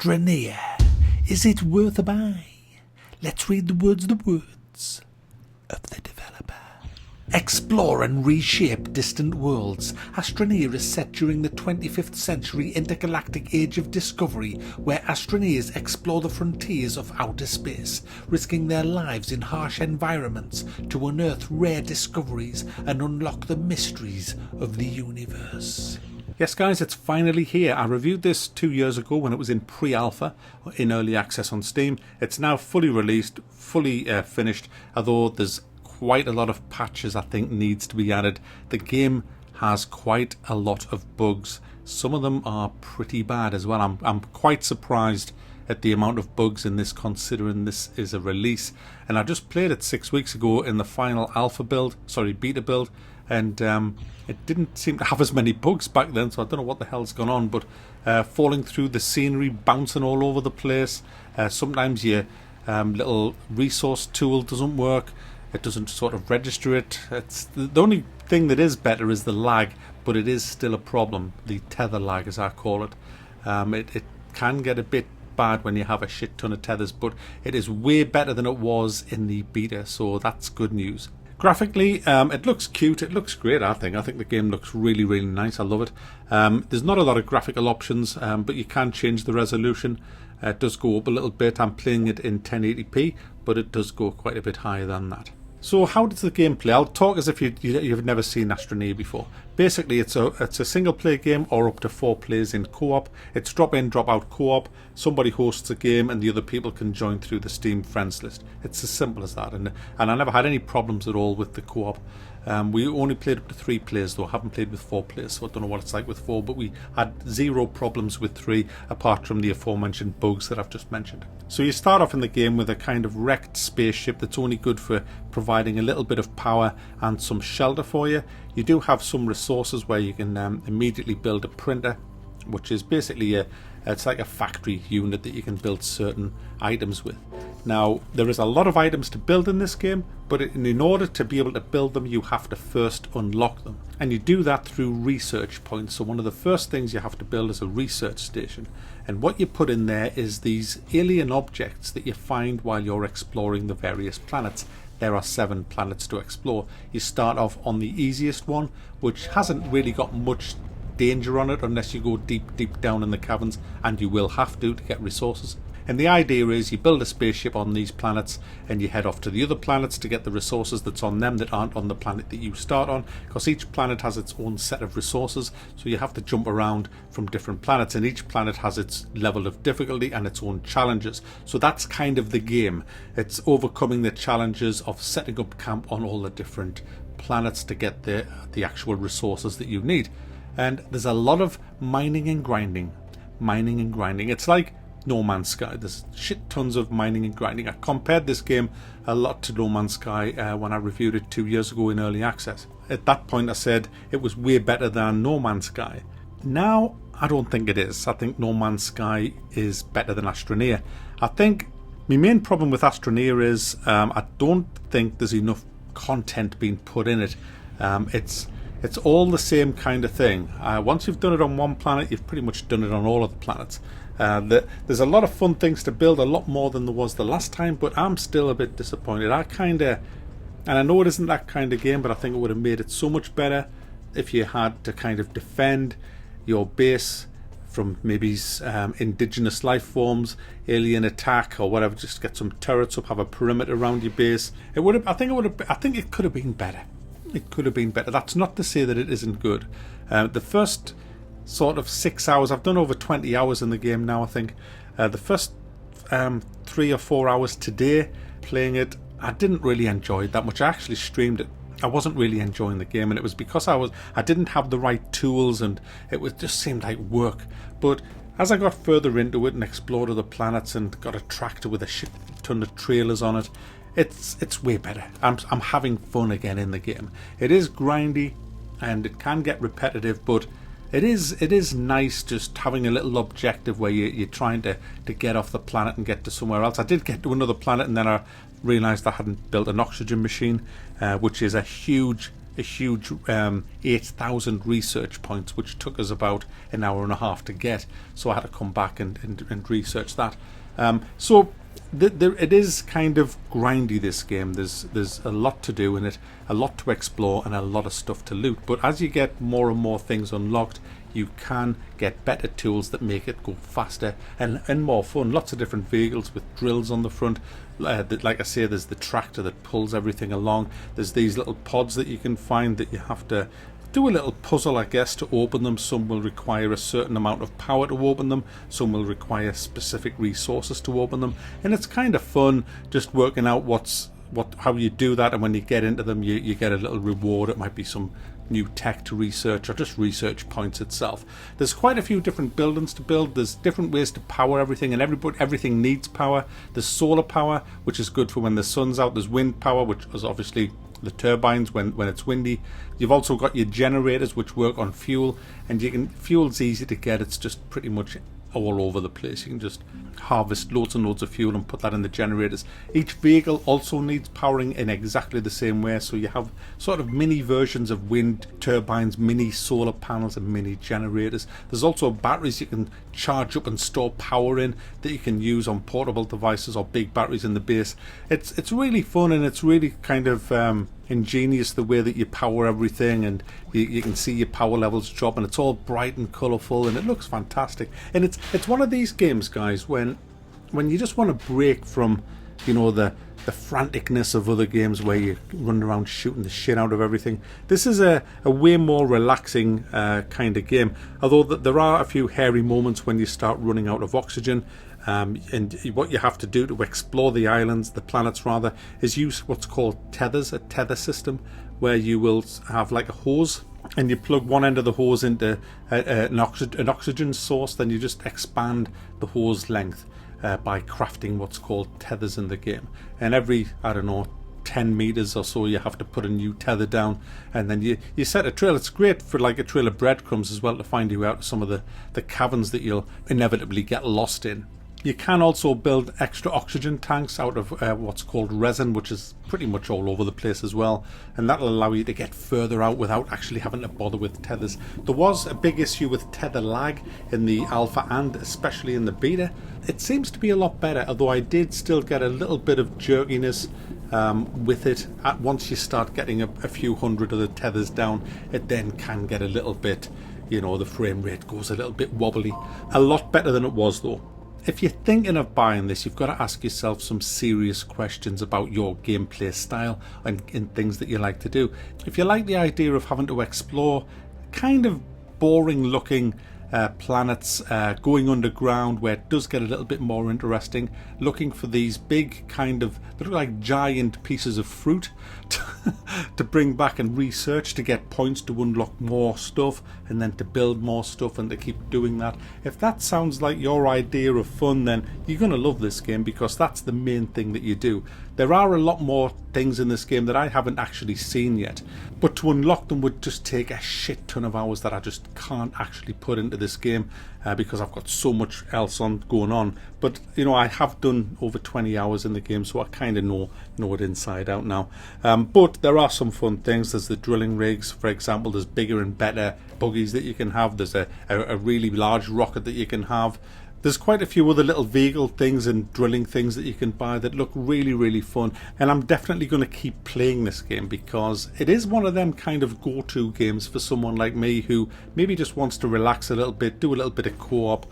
Astroneer. Is it worth a buy? Let's read the words of the developer. Explore and reshape distant worlds. Astroneer is set during the 25th century intergalactic age of discovery, where astroneers explore the frontiers of outer space, risking their lives in harsh environments to unearth rare discoveries and unlock the mysteries of the universe. Yes guys, it's finally here. I reviewed this 2 years ago when it was in pre-alpha, in early access on Steam. It's now fully released, fully finished, although there's quite a lot of patches I think needs to be added. The game has quite a lot of bugs. Some of them are pretty bad as well. I'm quite surprised at the amount of bugs in this, considering this is a release. And I just played it 6 weeks ago in the final beta build, and it didn't seem to have as many bugs back then, so I don't know what the hell's gone on, but falling through the scenery, bouncing all over the place. Sometimes your little resource tool doesn't work. It doesn't sort of register it. It's the only thing that is better is the lag, but it is still a problem. The tether lag, as I call it. It can get a bit bad when you have a shit ton of tethers, but it is way better than it was in the beta, so that's good news. Graphically, it looks cute. It looks great, I think. I think the game looks really, really nice. I love it. There's not a lot of graphical options, but you can change the resolution. It does go up a little bit. I'm playing it in 1080p, but it does go quite a bit higher than that. So how does the game play? I'll talk as if you've never seen Astroneer before. Basically, it's a single player game, or up to 4 players in co-op. It's drop in, drop out co-op. Somebody hosts a game and the other people can join through the Steam friends list. It's as simple as that, and I never had any problems at all with the co-op. We only played up to 3 players though. I haven't played with 4 players, so I don't know what it's like with 4, but we had 0 problems with 3, apart from the aforementioned bugs that I've just mentioned. So you start off in the game with a kind of wrecked spaceship that's only good for providing a little bit of power and some shelter for you. You do have some resources where you can immediately build a printer, which is basically it's like a factory unit that you can build certain items with. Now, there is a lot of items to build in this game, but in order to be able to build them, you have to first unlock them. And you do that through research points. So one of the first things you have to build is a research station. And what you put in there is these alien objects that you find while you're exploring the various planets. There are 7 planets to explore. You start off on the easiest one, which hasn't really got much danger on it unless you go deep down in the caverns, and you will have to get resources. And the idea is you build a spaceship on these planets and you head off to the other planets to get the resources that's on them that aren't on the planet that you start on, because each planet has its own set of resources, so you have to jump around from different planets, and each planet has its level of difficulty and its own challenges. So that's kind of the game. It's overcoming the challenges of setting up camp on all the different planets to get the actual resources that you need. And there's a lot of mining and grinding. It's like No Man's Sky. There's shit tons of mining and grinding. I compared this game a lot to No Man's Sky when I reviewed it 2 years ago in early access. At that point I said it was way better than No Man's Sky. Now I don't think it is. I think No Man's Sky is better than Astroneer. I think my main problem with Astroneer is I don't think there's enough content being put in it. It's all the same kind of thing. Once you've done it on one planet, you've pretty much done it on all of the planets. There's a lot of fun things to build, a lot more than there was the last time, but I'm still a bit disappointed. And I know it isn't that kind of game, but I think it would have made it so much better if you had to kind of defend your base from maybe indigenous life forms, alien attack or whatever. Just get some turrets up, have a perimeter around your base. I think it could have been better. It could have been better. That's not to say that it isn't good. The first sort of 6 hours, I've done over 20 hours in the game now, I think. The first 3 or 4 hours today playing it, I didn't really enjoy it that much. I actually streamed it. I wasn't really enjoying the game, and it was because I didn't have the right tools, and just seemed like work. But as I got further into it and explored other planets and got a tractor with a shit ton of trailers on it, it's way better. I'm having fun again in the game. It is grindy and it can get repetitive, but it is nice just having a little objective where you're trying to get off the planet and get to somewhere else. I did get to another planet, and then I realised I hadn't built an oxygen machine, which is a huge a huge 8,000 research points, which took us about an hour and a half to get. So I had to come back and research that. So it is kind of grindy, this game. There's a lot to do in it, a lot to explore, and a lot of stuff to loot. But as you get more and more things unlocked, you can get better tools that make it go faster and more fun. Lots of different vehicles with drills on the front. Like I say, there's the tractor that pulls everything along. There's these little pods that you can find that you have to do a little puzzle, I guess, to open them. Some will require a certain amount of power to open them. Some will require specific resources to open them. And it's kind of fun just working out how you do that, and when you get into them, you get a little reward. It might be some new tech to research, or just research points itself. There's quite a few different buildings to build. There's different ways to power everything, and everything needs power. There's solar power, which is good for when the sun's out. There's wind power, which is obviously the turbines when it's windy. You've also got your generators, which work on fuel, and fuel's easy to get. It's just pretty much all over the place. You can just harvest loads and loads of fuel and put that in the generators. Each vehicle also needs powering in exactly the same way, so you have sort of mini versions of wind turbines, mini solar panels, and mini generators. There's also batteries you can charge up and store power in that you can use on portable devices or big batteries in the base. It's really fun, and it's really kind of ingenious the way that you power everything, and you can see your power levels drop, and it's all bright and colourful, and it looks fantastic. And it's one of these games, guys, when you just want to break from, you know, the franticness of other games where you run around shooting the shit out of everything. This is a way more relaxing kind of game, although there are a few hairy moments when you start running out of oxygen. And what you have to do to explore the islands, the planets rather, is use what's called tethers, a tether system, where you will have like a hose, and you plug one end of the hose into an oxygen source. Then you just expand the hose length by crafting what's called tethers in the game. And every, I don't know, 10 meters or so, you have to put a new tether down, and then you set a trail. It's great for like a trail of breadcrumbs as well, to find you out of some of the caverns that you'll inevitably get lost in. You can also build extra oxygen tanks out of what's called resin, which is pretty much all over the place as well, and that'll allow you to get further out without actually having to bother with tethers. There was a big issue with tether lag in the alpha and especially in the beta. It seems to be a lot better, although I did still get a little bit of jerkiness with it. Once you start getting a few hundred of the tethers down, it then can get a little bit, you know, the frame rate goes a little bit wobbly. A lot better than it was though. If you're thinking of buying this, you've got to ask yourself some serious questions about your gameplay style and things that you like to do. If you like the idea of having to explore kind of boring looking planets, going underground where it does get a little bit more interesting, looking for these big kind of, they look like giant pieces of fruit to bring back and research to get points to unlock more stuff, and then to build more stuff and to keep doing that. If that sounds like your idea of fun, then you're going to love this game, because that's the main thing that you do. There are a lot more things in this game that I haven't actually seen yet, but to unlock them would just take a shit ton of hours that I just can't actually put into this game because I've got so much else going on. But you know, I have done over 20 hours in the game, so I kind of know it inside out now. But there are some fun things. There's the drilling rigs, for example. There's bigger and better buggies that you can have. There's a really large rocket that you can have. There's quite a few other little vehicle things and drilling things that you can buy that look really, really fun. And I'm definitely going to keep playing this game, because it is one of them kind of go-to games for someone like me who maybe just wants to relax a little bit, do a little bit of co-op,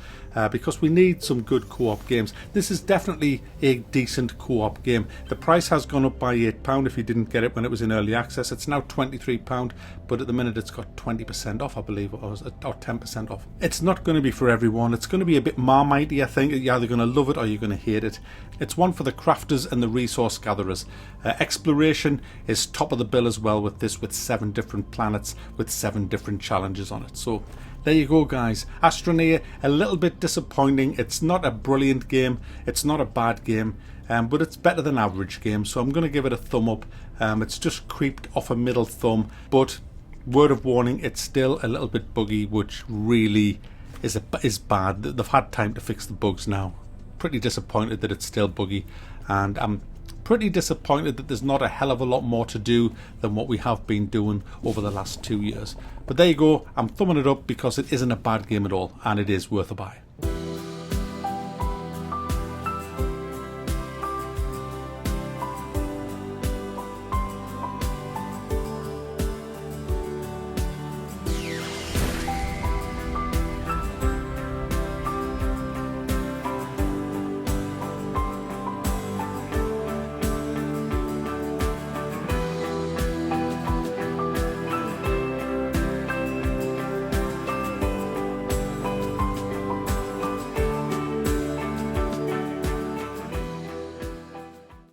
because we need some good co-op games. This is definitely a decent co-op game. The price has gone up by £8 if you didn't get it when it was in early access. It's now £23, but at the minute it's got 20% off, I believe, or 10% off. It's not going to be for everyone. It's going to be a bit marmitey, I think. You're either going to love it or you're going to hate it. It's one for the crafters and the resource gatherers. Exploration is top of the bill as well with this, with 7 different planets with 7 different challenges on it. So there you go, guys. Astroneer, a little bit disappointing. It's not a brilliant game. It's not a bad game, but it's better than average game. So I'm going to give it a thumb up. It's just creeped off a middle thumb, but word of warning, it's still a little bit buggy, which really is bad. They've had time to fix the bugs now. Pretty disappointed that it's still buggy, and I'm pretty disappointed that there's not a hell of a lot more to do than what we have been doing over the last 2 years. But there you go, I'm thumbing it up because it isn't a bad game at all, and it is worth a buy.